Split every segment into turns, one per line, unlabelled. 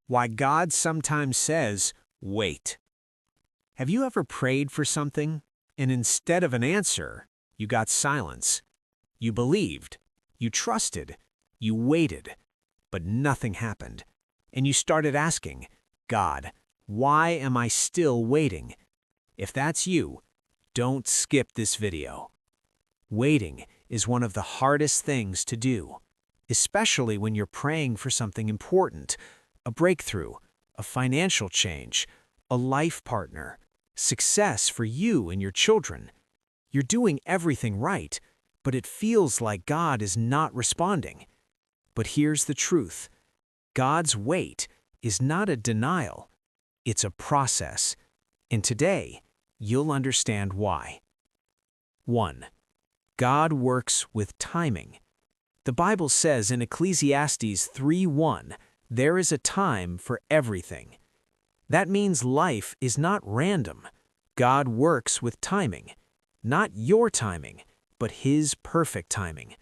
Why God sometimes says, wait. Have you ever prayed for something, and instead of an answer, you got silence? You believed, you trusted, you waited, but nothing happened. And you started asking, God, why am I still waiting? If that's you, don't skip this video. Waiting is one of the hardest things to do, especially when you're praying for something important, a breakthrough, a financial change, a life partner, success for you and your children. You're doing everything right, but it feels like God is not responding. But here's the truth. God's wait is not a denial. It's a process. And today, you'll understand why. 1. God works with timing. The Bible says in Ecclesiastes 3:1, there is a time for everything. That means life is not random. God works with timing. Not your timing, but His perfect timing.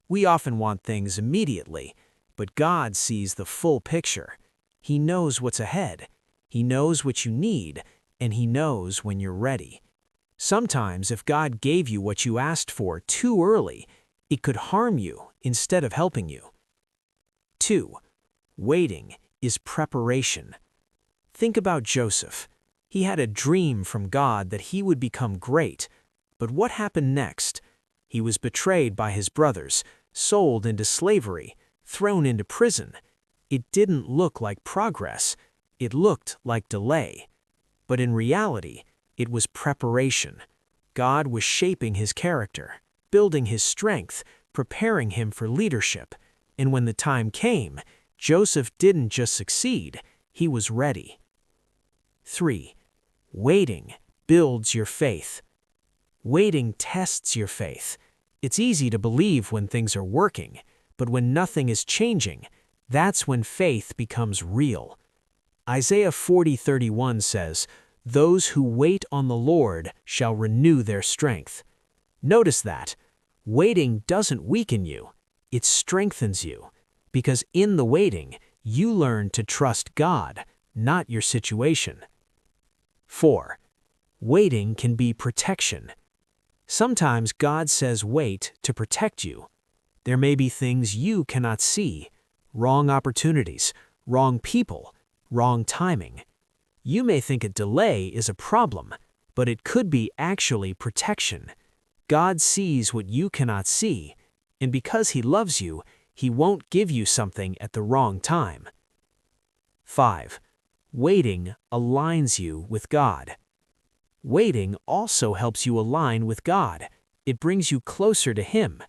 We often want things immediately, but God sees the full picture. He knows what's ahead. He knows what you need, and He knows when you're ready. Sometimes if God gave you what you asked for too early, it could harm you instead of helping you. 2. Waiting is preparation. Think about Joseph. He had a dream from God that he would become great. But what happened next? He was betrayed by his brothers, sold into slavery, thrown into prison. It didn't look like progress. It looked like delay. But in reality, it was preparation. God was shaping his character, building his strength, preparing him for leadership. And when the time came, Joseph didn't just succeed, he was ready. 3. Waiting builds your faith. Waiting tests your faith. It's easy to believe when things are working, but when nothing is changing, that's when faith becomes real. Isaiah 40:31 says, "Those who wait on the Lord shall renew their strength." Notice that. Waiting doesn't weaken you, it strengthens you. Because in the waiting, you learn to trust God, not your situation. 4. Waiting can be protection. Sometimes God says wait to protect you. There may be things you cannot see, wrong opportunities, wrong people, wrong timing. You may think a delay is a problem, but it could be actually protection. God sees what you cannot see, and because He loves you, He won't give you something at the wrong time. 5. Waiting aligns you with God. Waiting also helps you align with God. It brings you closer to Him.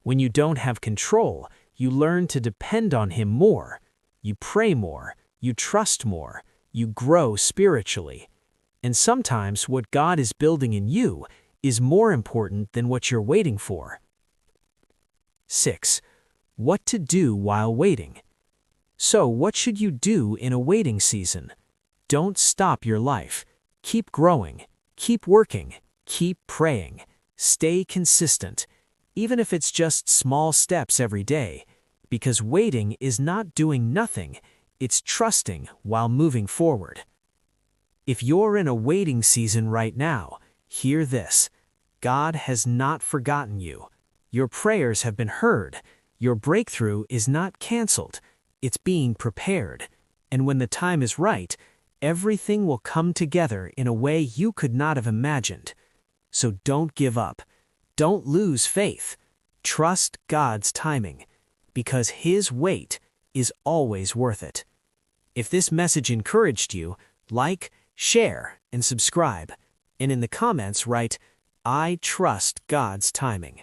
When you don't have control, you learn to depend on Him more. You pray more. You trust more. You grow spiritually. And sometimes what God is building in you is more important than what you're waiting for. 6. What to do while waiting. So what should you do in a waiting season? Don't stop your life. Keep growing. Keep working. Keep praying. Stay consistent, even if it's just small steps every day, because waiting is not doing nothing, it's trusting while moving forward. If you're in a waiting season right now, hear this. God has not forgotten you. Your prayers have been heard. Your breakthrough is not canceled. It's being prepared. And when the time is right, everything will come together in a way you could not have imagined. So don't give up. Don't lose faith. Trust God's timing, because His wait is always worth it. If this message encouraged you, like, share, and subscribe. And in the comments write, "I trust God's timing."